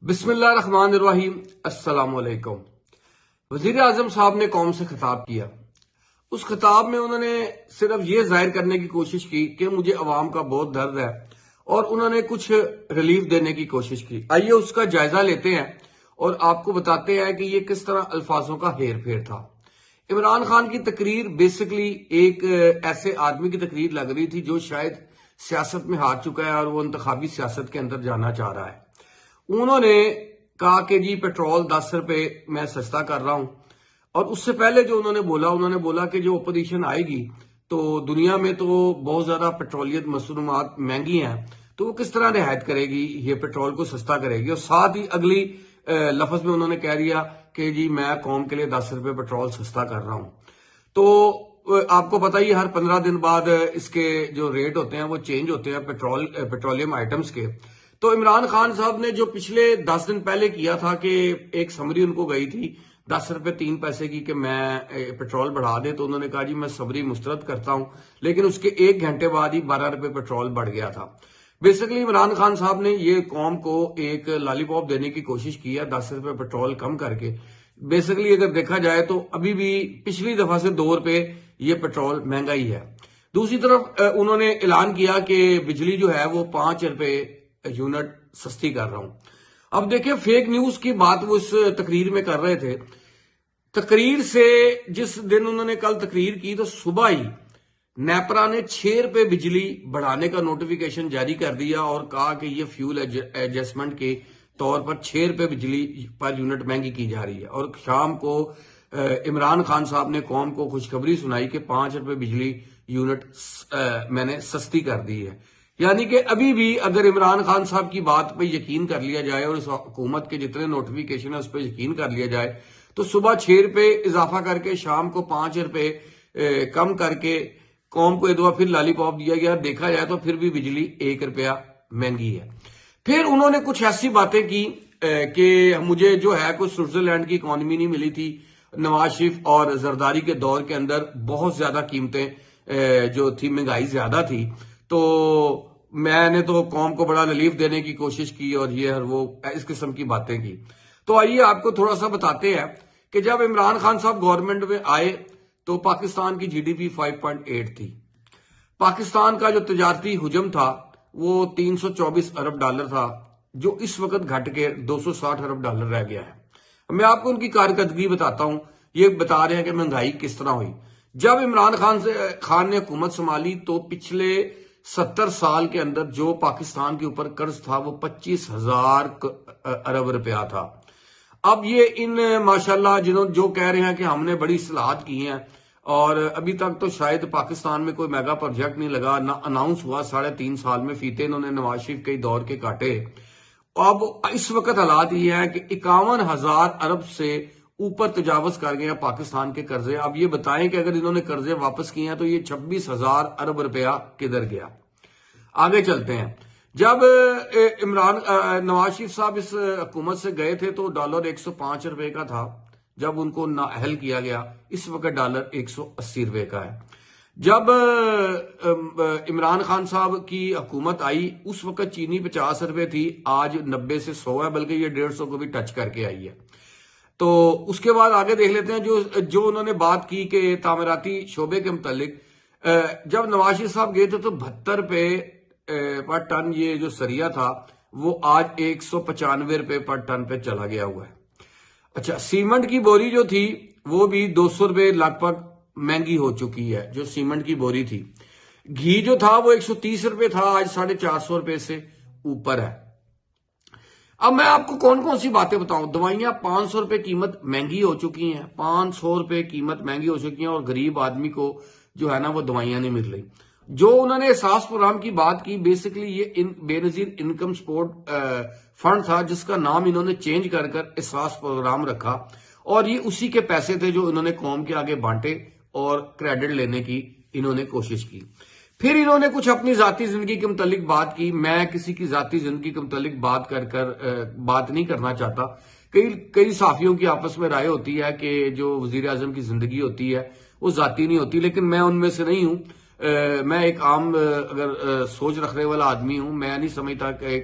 بسم اللہ الرحمن الرحیم۔ السلام علیکم۔ وزیر اعظم صاحب نے قوم سے خطاب کیا۔ اس خطاب میں انہوں نے صرف یہ ظاہر کرنے کی کوشش کی کہ مجھے عوام کا بہت درد ہے، اور انہوں نے کچھ ریلیف دینے کی کوشش کی۔ آئیے اس کا جائزہ لیتے ہیں اور آپ کو بتاتے ہیں کہ یہ کس طرح الفاظوں کا ہیر پھیر تھا۔ عمران خان کی تقریر بیسیکلی ایک ایسے آدمی کی تقریر لگ رہی تھی جو شاید سیاست میں ہار چکا ہے اور وہ انتخابی سیاست کے اندر جانا چاہ رہا ہے۔ انہوں نے کہا کہ جی پیٹرول 10 روپے میں سستا کر رہا ہوں، اور اس سے پہلے جو انہوں نے بولا کہ جو اپوزیشن آئے گی تو دنیا میں تو بہت زیادہ پیٹرولیم مصنوعات مہنگی ہیں، تو وہ کس طرح رعایت کرے گی، یہ پیٹرول کو سستا کرے گی۔ اور ساتھ ہی اگلی لفظ میں انہوں نے کہہ دیا کہ جی میں قوم کے لیے 10 روپے پیٹرول سستا کر رہا ہوں۔ تو آپ کو پتہ ہی ہر 15 دن بعد اس کے جو ریٹ ہوتے ہیں وہ چینج ہوتے ہیں پیٹرولیم آئٹمز کے۔ تو عمران خان صاحب نے جو پچھلے 10 دن پہلے کیا تھا کہ ایک سمری ان کو گئی تھی 10 روپے 3 پیسے کی کہ میں پیٹرول بڑھا دے، تو انہوں نے کہا جی میں سمری مسترد کرتا ہوں، لیکن اس کے 1 گھنٹے بعد ہی 12 روپے پیٹرول بڑھ گیا تھا۔ بیسیکلی عمران خان صاحب نے یہ قوم کو ایک لالی پاپ دینے کی کوشش کی ہے 10 روپے پیٹرول کم کر کے۔ بیسیکلی اگر دیکھا جائے تو ابھی بھی پچھلی دفعہ سے 2 روپے یہ پیٹرول مہنگا ہی ہے۔ دوسری طرف انہوں نے اعلان کیا کہ بجلی جو ہے وہ 5 روپے یونٹ سستی کر رہا ہوں۔ اب دیکھیں فیک نیوز کی بات وہ اس تقریر میں کر رہے تھے۔ تقریر سے جس دن انہوں نے کل تقریر کی تو صبح ہی نیپرا نے 6 روپے بجلی بڑھانے کا نوٹیفیکیشن جاری کر دیا اور کہا کہ یہ فیول ایڈجسٹمنٹ کے طور پر 6 روپے بجلی پر یونٹ مہنگی کی جا رہی ہے، اور شام کو عمران خان صاحب نے قوم کو خوشخبری سنائی کہ 5 روپے بجلی یونٹ میں نے سستی کر دی ہے۔ یعنی کہ ابھی بھی اگر عمران خان صاحب کی بات پہ یقین کر لیا جائے اور اس حکومت کے جتنے نوٹیفیکیشن ہے اس پہ یقین کر لیا جائے تو صبح 6 روپے اضافہ کر کے شام کو 5 روپے کم کر کے قوم کو ایک دفعہ پھر لالی پاپ دیا گیا۔ دیکھا جائے تو پھر بھی بجلی 1 روپیہ مہنگی ہے۔ پھر انہوں نے کچھ ایسی باتیں کی کہ مجھے جو ہے کوئی سوئٹزرلینڈ کی اکانومی نہیں ملی تھی۔ نواز شریف اور زرداری کے دور کے اندر بہت زیادہ قیمتیں جو تھی، مہنگائی زیادہ تھی، تو میں نے تو قوم کو بڑا ریلیف دینے کی کوشش کی اور یہ وہ اس قسم کی باتیں کی۔ تو آئیے آپ کو تھوڑا سا بتاتے ہیں کہ جب عمران خان صاحب گورنمنٹ میں آئے تو پاکستان کی جی ڈی پی 5.8 تھی۔ پاکستان کا جو تجارتی حجم تھا وہ 324 ارب ڈالر تھا، جو اس وقت گھٹ کے 260 ارب ڈالر رہ گیا ہے۔ میں آپ کو ان کی کارکردگی بتاتا ہوں، یہ بتا رہے ہیں کہ مہنگائی کس طرح ہوئی۔ جب عمران خان نے حکومت سنبھالی تو پچھلے 70 سال کے اندر جو پاکستان کے اوپر قرض تھا وہ 25,000 ارب روپیہ تھا۔ اب یہ ان ماشاءاللہ جو کہہ رہے ہیں کہ ہم نے بڑی اصلاحات کی ہیں، اور ابھی تک تو شاید پاکستان میں کوئی میگا پروجیکٹ نہیں لگا، نہ اناؤنس ہوا، 3.5 سال میں فیتے انہوں نے نواز شریف کے دور کے کاٹے۔ اب اس وقت حالات یہ ہے کہ 51,000 ارب سے اوپر تجاوز کر گئے ہیں پاکستان کے قرضے۔ اب یہ بتائیں کہ اگر انہوں نے قرضے واپس کیے ہیں تو یہ 26,000 ارب روپیہ کدھر گیا۔ آگے چلتے ہیں۔ جب نواز شریف صاحب اس حکومت سے گئے تھے تو ڈالر 105 روپے کا تھا جب ان کو نااہل کیا گیا، اس وقت ڈالر 180 روپے کا ہے۔ جب عمران خان صاحب کی حکومت آئی اس وقت چینی 50 روپے تھی، آج 90 سے 100 ہے، بلکہ یہ 150 کو بھی ٹچ کر کے آئی ہے۔ تو اس کے بعد آگے دیکھ لیتے ہیں جو انہوں نے بات کی کہ تعمیراتی شعبے کے متعلق جب نواز شریف صاحب گئے تھے تو 72 روپے پر ٹن یہ جو سریا تھا وہ آج 195 روپے پر ٹن پہ چلا گیا ہوا ہے۔ اچھا، سیمنٹ کی بوری جو تھی وہ بھی 200 روپے لگ بھگ مہنگی ہو چکی ہے، جو سیمنٹ کی بوری تھی۔ گھی جو تھا وہ 130 روپے تھا، آج 450 روپے سے اوپر ہے۔ اب میں آپ کو کون کون سی باتیں بتاؤں۔ دوائیاں 500 روپے قیمت مہنگی ہو چکی ہیں، 500 روپے قیمت مہنگی ہو چکی ہیں، اور غریب آدمی کو جو ہے نا وہ دوائیاں نہیں مل رہی۔ جو انہوں نے احساس پروگرام کی بات کی، بیسیکلی یہ بے نظیر انکم سپورٹ فنڈ تھا جس کا نام انہوں نے چینج کر احساس پروگرام رکھا، اور یہ اسی کے پیسے تھے جو انہوں نے قوم کے آگے بانٹے اور کریڈٹ لینے کی انہوں نے کوشش کی۔ پھر انہوں نے کچھ اپنی ذاتی زندگی کے متعلق بات کی۔ میں کسی کی ذاتی زندگی کے متعلق بات نہیں کرنا چاہتا۔ کئی صحافیوں کی آپس میں رائے ہوتی ہے کہ جو وزیر اعظم کی زندگی ہوتی ہے وہ ذاتی نہیں ہوتی، لیکن میں ان میں سے نہیں ہوں۔ میں ایک عام اگر سوچ رکھنے والا آدمی ہوں، میں نہیں سمجھتا کہ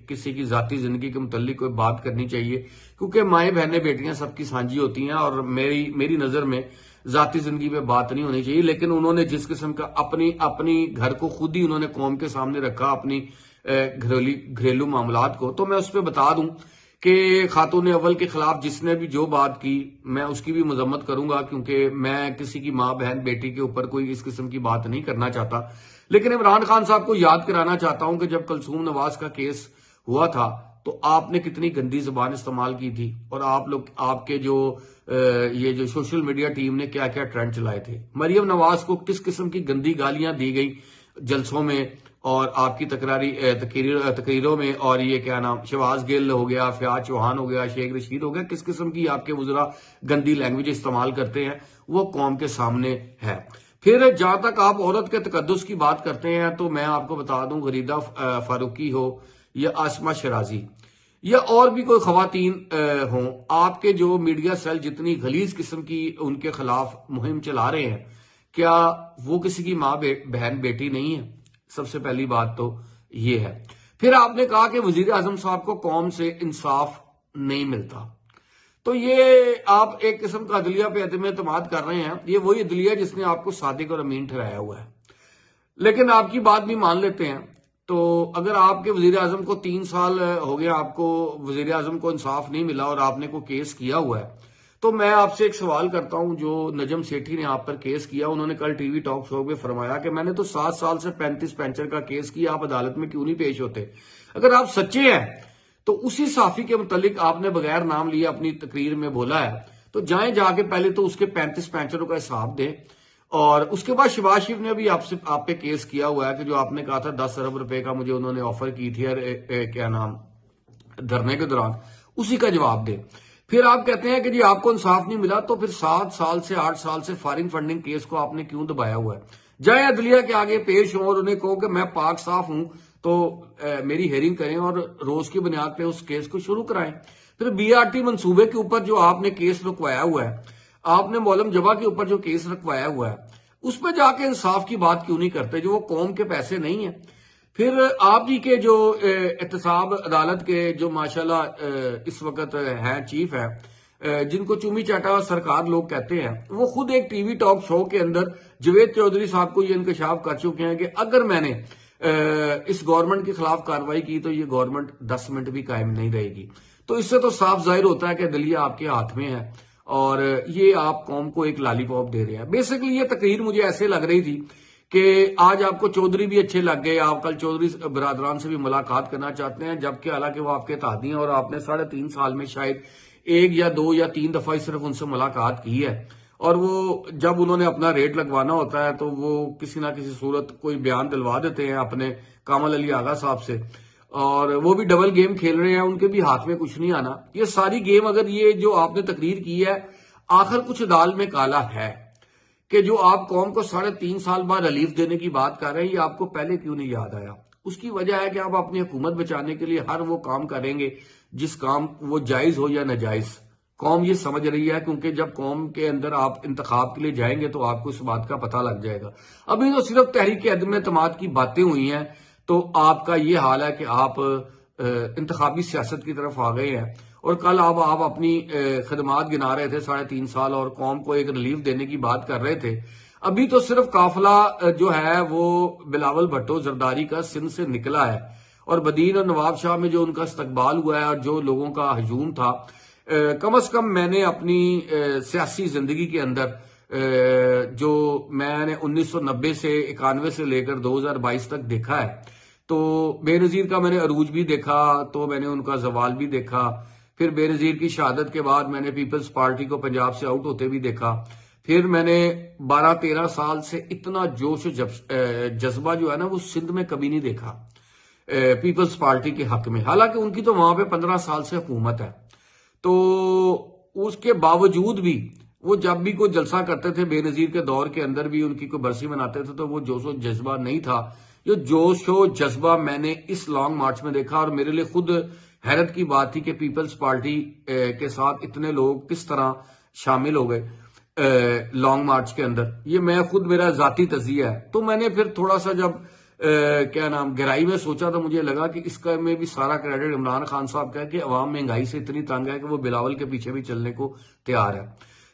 کسی کی ذاتی زندگی کے متعلق کوئی بات کرنی چاہیے، کیونکہ مائیں بہنیں بیٹیاں سب کی سانجھی ہوتی ہیں، اور میری نظر میں ذاتی زندگی پہ بات نہیں ہونی چاہیے. لیکن انہوں نے جس قسم کا اپنی گھر کو خود ہی انہوں نے قوم کے سامنے رکھا، اپنی گھریلو معاملات کو، تو میں اس پہ بتا دوں کہ خاتون اول کے خلاف جس نے بھی جو بات کی میں اس کی بھی مذمت کروں گا، کیونکہ میں کسی کی ماں بہن بیٹی کے اوپر کوئی اس قسم کی بات نہیں کرنا چاہتا. لیکن عمران خان صاحب کو یاد کرانا چاہتا ہوں کہ جب کلثوم نواز کا کیس ہوا تھا تو آپ نے کتنی گندی زبان استعمال کی تھی، اور آپ کے یہ جو سوشل میڈیا ٹیم نے کیا کیا ٹرینڈ چلائے تھے. مریم نواز کو کس قسم کی گندی گالیاں دی گئی جلسوں میں اور آپ کی تقریروں میں، اور یہ کیا نام شہباز گل ہو گیا، فیاض چوہان ہو گیا، شیخ رشید ہو گیا، کس قسم کی آپ کے وزراء گندی لینگویج استعمال کرتے ہیں، وہ قوم کے سامنے ہے. پھر جہاں تک آپ عورت کے تقدس کی بات کرتے ہیں تو میں آپ کو بتا دوں، غریدہ فاروقی ہو یا آسمہ شرازی یا اور بھی کوئی خواتین ہوں، آپ کے جو میڈیا سیل جتنی غلیظ قسم کی ان کے خلاف مہم چلا رہے ہیں، کیا وہ کسی کی ماں بہن بیٹی نہیں ہے؟ سب سے پہلی بات تو یہ ہے. پھر آپ نے کہا کہ وزیر اعظم صاحب کو قوم سے انصاف نہیں ملتا، تو یہ آپ ایک قسم کا عدلیہ پہ عدم اعتماد کر رہے ہیں. یہ وہی عدلیہ جس نے آپ کو صادق اور امین ٹھہرایا ہوا ہے. لیکن آپ کی بات بھی مان لیتے ہیں، تو اگر آپ کے وزیر اعظم کو 3 سال ہو گیا، آپ کو وزیر اعظم کو انصاف نہیں ملا اور آپ نے کوئی کیس کیا ہوا ہے، تو میں آپ سے ایک سوال کرتا ہوں. جو نجم سیٹھی نے آپ پر کیس کیا، انہوں نے کل ٹی وی ٹاک شو میں فرمایا کہ میں نے تو 7 سال سے 35 پینچر کا کیس کیا، آپ عدالت میں کیوں نہیں پیش ہوتے؟ اگر آپ سچے ہیں تو اسی صحافی کے متعلق آپ نے بغیر نام لیے اپنی تقریر میں بولا ہے، تو جائیں جا کے پہلے تو اس کے 35 پینچروں کا حساب دیں. اور اس کے بعد شہباز شریف نے بھی آپ پہ کیس کیا ہوا ہے کہ جو آپ نے کہا تھا 10 ارب روپے کا مجھے انہوں نے آفر کی تھی کیا نام دھرنے کے دوران، اسی کا جواب دیں. پھر آپ کہتے ہیں کہ جی آپ کو انصاف نہیں ملا، تو پھر 7 سال سے 8 سال سے فارن فنڈنگ کیس کو آپ نے کیوں دبایا ہوا ہے؟ جائیں عدلیہ کے آگے پیش ہوں اور انہیں کہو کہ میں پاک صاف ہوں، تو میری ہیئرنگ کریں اور روز کی بنیاد پہ اس کیس کو شروع کرائیں. پھر بی آر ٹی منصوبے کے اوپر جو آپ نے کیس رکوایا ہوا ہے، آپ نے مولم جبا کے اوپر جو کیس رکوایا ہوا ہے، اس پہ جا کے انصاف کی بات کیوں نہیں کرتے؟ جو وہ قوم کے پیسے نہیں ہیں. پھر آپ ہی کے جو احتساب عدالت کے جو ماشاءاللہ اس وقت ہیں چیف ہیں، جن کو چومی چاٹا سرکار لوگ کہتے ہیں، وہ خود ایک ٹی وی ٹاک شو کے اندر جوید چودھری صاحب کو یہ انکشاف کر چکے ہیں کہ اگر میں نے اس گورنمنٹ کے خلاف کارروائی کی تو یہ گورنمنٹ 10 منٹ بھی قائم نہیں رہے گی. تو اس سے تو صاف ظاہر ہوتا ہے کہ عدلیہ آپ کے ہاتھ میں ہے اور یہ آپ قوم کو ایک لالی پاپ دے رہے ہیں. بیسیکلی یہ تقریر مجھے ایسے لگ رہی تھی کہ آج آپ کو چودھری بھی اچھے لگ گئے، آپ کل چودھری برادران سے بھی ملاقات کرنا چاہتے ہیں، جبکہ حالانکہ وہ آپ کے اتحادی ہیں اور آپ نے 3.5 سال میں شاید 1 یا 2 یا 3 دفعہ ہی صرف ان سے ملاقات کی ہے. اور وہ جب انہوں نے اپنا ریٹ لگوانا ہوتا ہے تو وہ کسی نہ کسی صورت کوئی بیان دلوا دیتے ہیں اپنے کامل علی آغا صاحب سے، اور وہ بھی ڈبل گیم کھیل رہے ہیں، ان کے بھی ہاتھ میں کچھ نہیں آنا. یہ ساری گیم اگر یہ جو آپ نے تقریر کی ہے، آخر کچھ دال میں کالا ہے کہ جو آپ قوم کو 3.5 سال بعد ریلیف دینے کی بات کر رہے ہیں، یہ آپ کو پہلے کیوں نہیں یاد آیا؟ اس کی وجہ ہے کہ آپ اپنی حکومت بچانے کے لیے ہر وہ کام کریں گے جس کام وہ جائز ہو یا ناجائز. قوم یہ سمجھ رہی ہے، کیونکہ جب قوم کے اندر آپ انتخاب کے لیے جائیں گے تو آپ کو اس بات کا پتہ لگ جائے گا. ابھی تو صرف تحریک عدم اعتماد کی باتیں ہوئی ہیں، تو آپ کا یہ حال ہے کہ آپ انتخابی سیاست کی طرف آ گئے ہیں. اور کل آپ اپنی خدمات گنا رہے تھے 3.5 سال اور قوم کو ایک ریلیف دینے کی بات کر رہے تھے. ابھی تو صرف قافلہ جو ہے وہ بلاول بھٹو زرداری کا سندھ سے نکلا ہے، اور بدین اور نواب شاہ میں جو ان کا استقبال ہوا ہے اور جو لوگوں کا ہجوم تھا، کم از کم میں نے اپنی سیاسی زندگی کے اندر جو میں نے 1990 سے 91 سے لے کر 2022 تک دیکھا ہے، تو بے نظیر کا میں نے عروج بھی دیکھا، تو میں نے ان کا زوال بھی دیکھا. پھر بے نظیر کی شہادت کے بعد میں نے پیپلز پارٹی کو پنجاب سے آؤٹ ہوتے بھی دیکھا. پھر میں نے 12-13 سال سے اتنا جوش و جذبہ جو ہے نا وہ سندھ میں کبھی نہیں دیکھا پیپلز پارٹی کے حق میں، حالانکہ ان کی تو وہاں پہ 15 سال سے حکومت ہے. تو اس کے باوجود بھی وہ جب بھی کوئی جلسہ کرتے تھے بے نظیر کے دور کے اندر بھی ان کی کوئی برسی مناتے تھے، تو وہ جوش و جذبہ نہیں تھا. یہ جوش و جذبہ میں نے اس لانگ مارچ میں دیکھا، اور میرے لیے خود حیرت کی بات تھی کہ پیپلز پارٹی کے ساتھ اتنے لوگ کس طرح شامل ہو گئے. لانگ مارچ کے اندر، یہ میں خود میرا ذاتی تجزیہ ہے، تو میں نے پھر تھوڑا سا جب گہرائی میں سوچا تو مجھے لگا کہ اس کا میں بھی سارا کریڈٹ عمران خان صاحب کا ہے کہ عوام مہنگائی سے اتنی تنگ ہے کہ وہ بلاول کے پیچھے بھی چلنے کو تیار ہے۔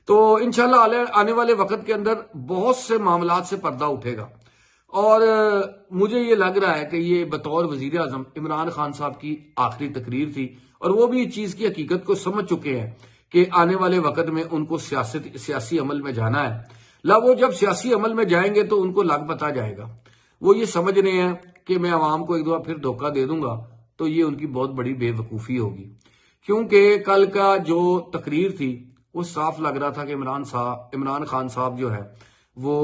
تو انشاءاللہ آنے والے وقت کے اندر بہت سے معاملات سے پردہ اٹھے گا، اور مجھے یہ لگ رہا ہے کہ یہ بطور وزیر اعظم عمران خان صاحب کی آخری تقریر تھی، اور وہ بھی اس چیز کی حقیقت کو سمجھ چکے ہیں کہ آنے والے وقت میں ان کو سیاسی عمل میں جانا ہے۔ وہ جب سیاسی عمل میں جائیں گے تو ان کو لگ پتا جائے گا، وہ یہ سمجھ رہے ہیں کہ میں عوام کو ایک دفعہ پھر دھوکہ دے دوں گا، تو یہ ان کی بہت بڑی بے وقوفی ہوگی، کیونکہ کل کا جو تقریر تھی وہ صاف لگ رہا تھا کہ عمران خان صاحب جو ہے وہ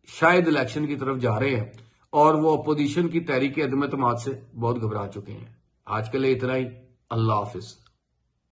شاید الیکشن کی طرف جا رہے ہیں، اور وہ اپوزیشن کی تحریک عدم اعتماد سے بہت گھبرا چکے ہیں۔ آج کے لیے اتنا ہی، اللہ حافظ۔